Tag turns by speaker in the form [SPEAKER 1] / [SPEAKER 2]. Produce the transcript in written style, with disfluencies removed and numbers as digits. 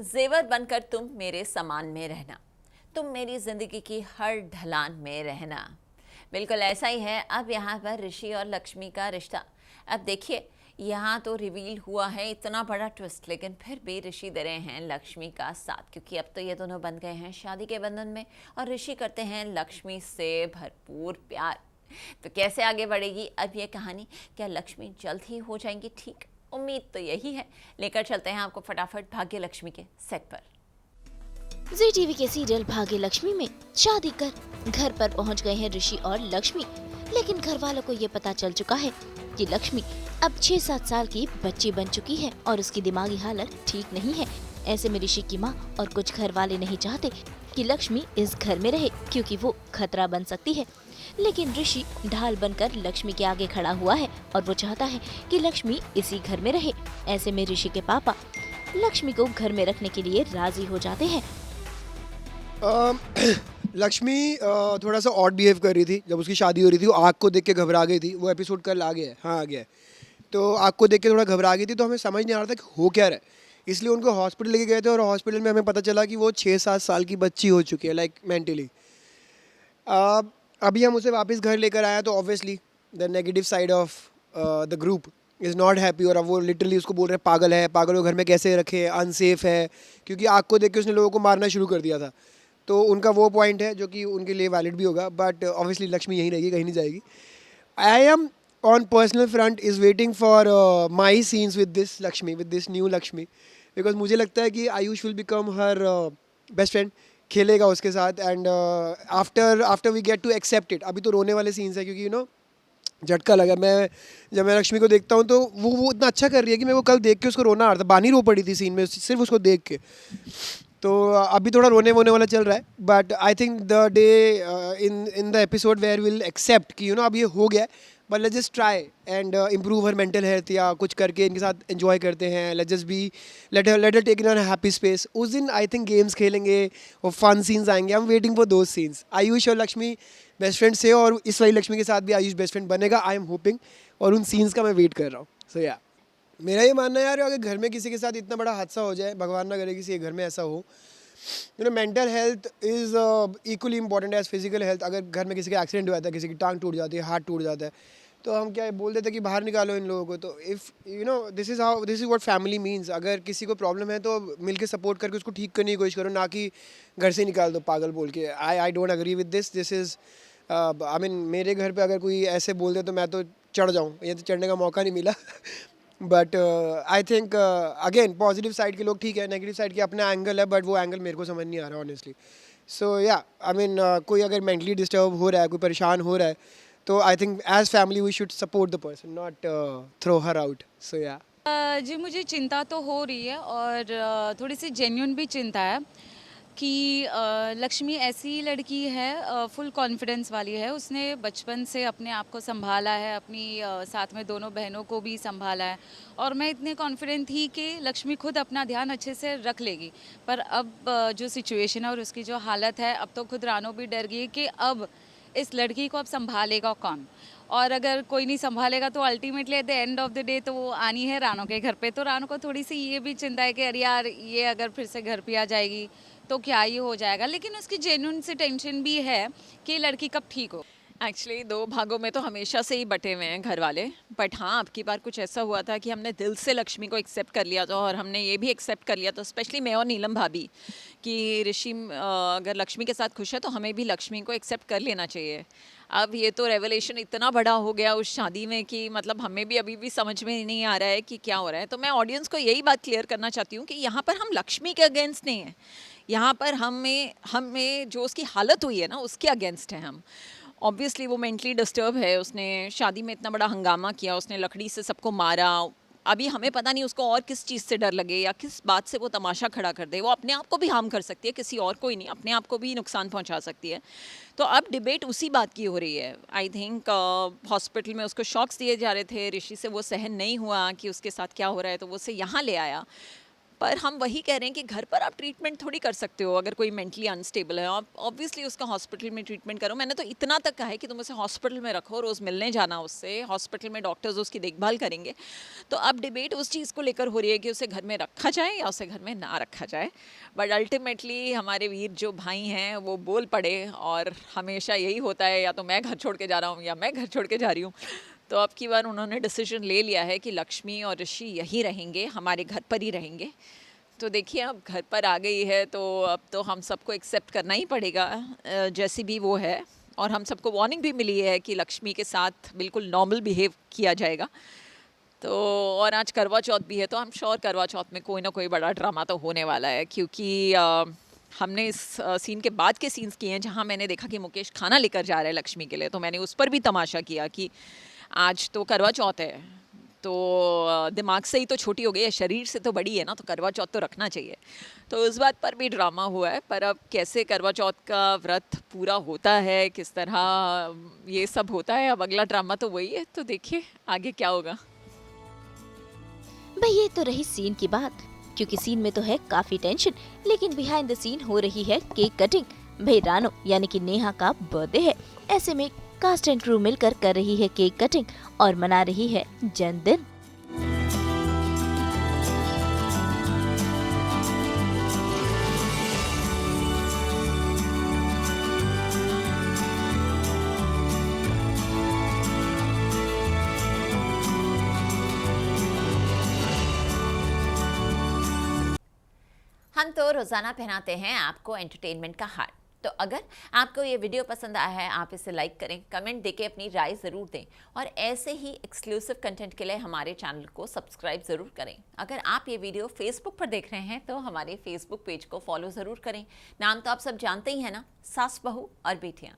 [SPEAKER 1] जेवर बनकर तुम मेरे सामान में रहना, तुम मेरी जिंदगी की हर ढलान में रहना। बिल्कुल ऐसा ही है अब यहाँ पर ऋषि और लक्ष्मी का रिश्ता। अब देखिए, यहाँ तो रिवील हुआ है इतना बड़ा ट्विस्ट, लेकिन फिर भी ऋषि दे रहे हैं लक्ष्मी का साथ, क्योंकि अब तो ये दोनों बन गए हैं शादी के बंधन में और ऋषि करते हैं लक्ष्मी से भरपूर प्यार। तो कैसे आगे बढ़ेगी अब ये कहानी? क्या लक्ष्मी जल्द ही हो जाएंगी ठीक? उम्मीद तो यही है। लेकर चलते हैं आपको फटाफट भाग्य लक्ष्मी के सेट पर।
[SPEAKER 2] जी टीवी के सीरियल भाग्य लक्ष्मी में शादी कर घर पर पहुंच गए हैं ऋषि और लक्ष्मी। लेकिन घर वालों को ये पता चल चुका है कि लक्ष्मी अब 6-7 साल की बच्ची बन चुकी है और उसकी दिमागी हालत ठीक नहीं है। ऐसे में ऋषि की माँ और कुछ घर वाले नहीं चाहते कि लक्ष्मी इस घर में रहे, क्योंकि वो खतरा बन सकती है। लेकिन ऋषि ढाल बनकर लक्ष्मी के आगे खड़ा हुआ है और वो चाहता है कि लक्ष्मी इसी घर में रहे। ऐसे में ऋषि के पापा लक्ष्मी को घर में रखने के लिए राजी हो जाते हैं।
[SPEAKER 3] लक्ष्मी थोड़ा सा ऑड बिहेव कर रही थी जब उसकी शादी हो रही थी। वो आग को देख के घबरा गई थी। वो एपिसोड कल आ गया है, हाँ आ गया है। तो आग को देख के थोड़ा घबरा गई थी, तो हमें समझ नहीं आ रहा था कि हो क्या रहा है। इसलिए उनको हॉस्पिटल लेके गए थे और हॉस्पिटल में हमें पता चला कि वो 6-7 साल की बच्ची हो चुकी है, लाइक मेंटली। अभी हम उसे वापस घर लेकर आए तो obviously the negative side of the group is not happy. और अब वो लिटरली उसको बोल रहे हैं पागल है, पागल को घर में कैसे रखे, अनसेफ है, क्योंकि आग को देख के उसने लोगों को मारना शुरू कर दिया था। तो उनका वो पॉइंट है जो कि उनके लिए वैलिड भी होगा, बट ऑब्वियसली लक्ष्मी यहीं रहेगी, कहीं नहीं जाएगी। I am on personal front is waiting for my scenes with this Lakshmi, with this new Lakshmi, because मुझे लगता है कि Ayush will become her best friend, खेलेगा उसके साथ। And after we get to accept it. अभी तो रोने वाले सीन्स है, क्योंकि झटका लगा। जब मैं लक्ष्मी को देखता हूँ तो वो इतना अच्छा कर रही है कि मेरे को कल देख के उसको रोना आ रहा था। बानी रो पड़ी थी सीन में सिर्फ उसको देख के। तो अभी थोड़ा रोने वोने वाला चल रहा है, but I think the day in the episode where will accept कि अब ये हो गया है, but let's just try and improve her mental health, या कुछ करके इनके साथ एंजॉय करते हैं। Let's just be let her take in a happy space. उस दिन आई थिंक गेम्स खेलेंगे और फन सीन्स आएंगे। I am waiting for those scenes. Ayush और लक्ष्मी बेस्ट फ्रेंड से, और इस वाली लक्ष्मी के साथ भी आयुष बेस्ट फ्रेंड बनेगा, आई एम होपिंग। और उन सीन्स का मैं वेट कर रहा हूँ। सो या मेरा ये मानना है यार, अगर घर में किसी के साथ इतना बड़ा हादसा हो जाए, भगवान ना करे किसी के घर में ऐसा हो, mental health is equally important as physical health. अगर घर में किसी का एक्सीडेंट हो जाता है, किसी की टांग टूट जाती है, हाथ टूट जाता है, तो हम क्या बोल देते हैं कि बाहर निकालो इन लोगों को। तो if this is what family means. अगर किसी को प्रॉब्लम है तो मिलके सपोर्ट करके उसको ठीक करने की कोशिश करो, ना कि घर से निकाल दो पागल बोल के। I don't agree with this is I mean मेरे घर पे अगर कोई ऐसे बोल दे तो मैं तो चढ़ जाऊँ। ये तो चढ़ने का मौका नहीं मिला। But I think again positive side के लोग ठीक है, नेगेटिव साइड के अपना एंगल है, बट वो एंगल मेरे को समझ नहीं आ रहा ऑनेस्टली। सो या आई मीन कोई अगर मेंटली डिस्टर्ब हो रहा है, कोई परेशान हो रहा है, तो I think as family we should support the person, not throw her out. So yeah
[SPEAKER 4] जी मुझे चिंता तो हो रही है और थोड़ी सी जेन्युइन भी चिंता है कि लक्ष्मी ऐसी लड़की है, फुल कॉन्फिडेंस वाली है। उसने बचपन से अपने आप को संभाला है, अपनी साथ में दोनों बहनों को भी संभाला है, और मैं इतने कॉन्फिडेंट थी कि लक्ष्मी खुद अपना ध्यान अच्छे से रख लेगी। पर अब जो सिचुएशन है और उसकी जो हालत है, अब तो खुद रानो भी डर गई कि अब इस लड़की को अब संभालेगा कौन, और अगर कोई नहीं संभालेगा तो ultimately at the end of the day तो वो आनी है रानो के घर पे। तो रानो को थोड़ी सी ये भी चिंता है कि अरे यार, ये अगर फिर से घर पे आ जाएगी तो क्या ही हो जाएगा। लेकिन उसकी जेन्युइन सी टेंशन भी है कि लड़की कब ठीक हो।
[SPEAKER 1] एक्चुअली दो भागों में तो हमेशा से ही बटे हुए हैं घर वाले, बट हाँ, अब की बार कुछ ऐसा हुआ था कि हमने दिल से लक्ष्मी को एक्सेप्ट कर लिया था, और हमने ये भी एक्सेप्ट कर लिया था, स्पेशली मैं और नीलम भाभी, कि ऋषि अगर लक्ष्मी के साथ खुश है तो हमें भी लक्ष्मी को एक्सेप्ट कर लेना चाहिए। अब ये तो रेवलेशन इतना बड़ा हो गया उस शादी में कि मतलब हमें भी अभी भी समझ में नहीं आ रहा है कि क्या हो रहा है। तो मैं ऑडियंस को यही बात क्लियर करना चाहती हूँ कि यहाँ पर हम लक्ष्मी के अगेंस्ट नहीं हैं, यहाँ पर हमें जो उसकी हालत हुई है ना, उसके अगेंस्ट हैं हम। ऑब्वियसली वो मेंटली डिस्टर्ब है, उसने शादी में इतना बड़ा हंगामा किया, उसने लकड़ी से सबको मारा। अभी हमें पता नहीं उसको और किस चीज़ से डर लगे या किस बात से वो तमाशा खड़ा कर दे। वो अपने आप को भी हार्म कर सकती है, किसी और को ही नहीं, अपने आप को भी नुकसान पहुंचा सकती है। तो अब डिबेट उसी बात की हो रही है। आई थिंक हॉस्पिटल में उसको शॉक्स दिए जा रहे थे, ऋषि से वो सहन नहीं हुआ कि उसके साथ क्या हो रहा है, तो वो उसे यहाँ ले आया। पर हम वही कह रहे हैं कि घर पर आप ट्रीटमेंट थोड़ी कर सकते हो अगर कोई मेंटली अनस्टेबल है, आप ऑब्वियसली उसका हॉस्पिटल में ट्रीटमेंट करो। मैंने तो इतना तक कहा है कि तुम उसे हॉस्पिटल में रखो, रोज़ मिलने जाना उससे, हॉस्पिटल में डॉक्टर्स उसकी देखभाल करेंगे। तो अब डिबेट उस चीज़ को लेकर हो रही है कि उसे घर में रखा जाए या उसे घर में ना रखा जाए। बट अल्टीमेटली हमारे वीर जो भाई हैं वो बोल पड़े, और हमेशा यही होता है, या तो मैं घर छोड़ के जा रहा हूँ या मैं घर छोड़ के जा रही हूँ। तो अब की बार उन्होंने डिसीजन ले लिया है कि लक्ष्मी और ऋषि यहीं रहेंगे, हमारे घर पर ही रहेंगे। तो देखिए अब घर पर आ गई है तो अब तो हम सबको एक्सेप्ट करना ही पड़ेगा जैसी भी वो है। और हम सबको वार्निंग भी मिली है कि लक्ष्मी के साथ बिल्कुल नॉर्मल बिहेव किया जाएगा। तो और आज करवा चौथ भी है, तो हम श्योर करवा चौथ में कोई ना कोई बड़ा ड्रामा तो होने वाला है, क्योंकि हमने इस सीन के बाद के सीन्स किए हैं जहाँ मैंने देखा कि मुकेश खाना लेकर जा रहा है लक्ष्मी के लिए, तो मैंने उस पर भी तमाशा किया कि आज तो करवा चौथ है, तो दिमाग से ही तो छोटी हो गई है, शरीर से तो बड़ी है ना, तो करवा चौथ तो रखना चाहिए। तो उस बात पर भी ड्रामा हुआ है। पर अब कैसे करवा चौथ का व्रत पूरा होता है, किस तरह ये सब होता है, अब अगला ड्रामा तो वही है। तो देखिए आगे क्या होगा।
[SPEAKER 2] भाई ये तो रही सीन की बात, क्योंकि सीन में तो है काफी टेंशन, लेकिन बिहाइंड द सीन हो रही है केक कटिंग। भाई रानो यानी कि नेहा का बर्थडे है, ऐसे में कास्ट एंड क्रू मिलकर कर रही है केक कटिंग और मना रही है जन्मदिन।
[SPEAKER 5] हम तो रोज़ाना पहनाते हैं आपको एंटरटेनमेंट का हार। तो अगर आपको ये वीडियो पसंद आया है, आप इसे लाइक करें, कमेंट देके अपनी राय ज़रूर दें, और ऐसे ही एक्सक्लूसिव कंटेंट के लिए हमारे चैनल को सब्सक्राइब ज़रूर करें। अगर आप ये वीडियो फेसबुक पर देख रहे हैं तो हमारे फेसबुक पेज को फॉलो ज़रूर करें। नाम तो आप सब जानते ही हैं ना, सास बहू और बेटियाँ।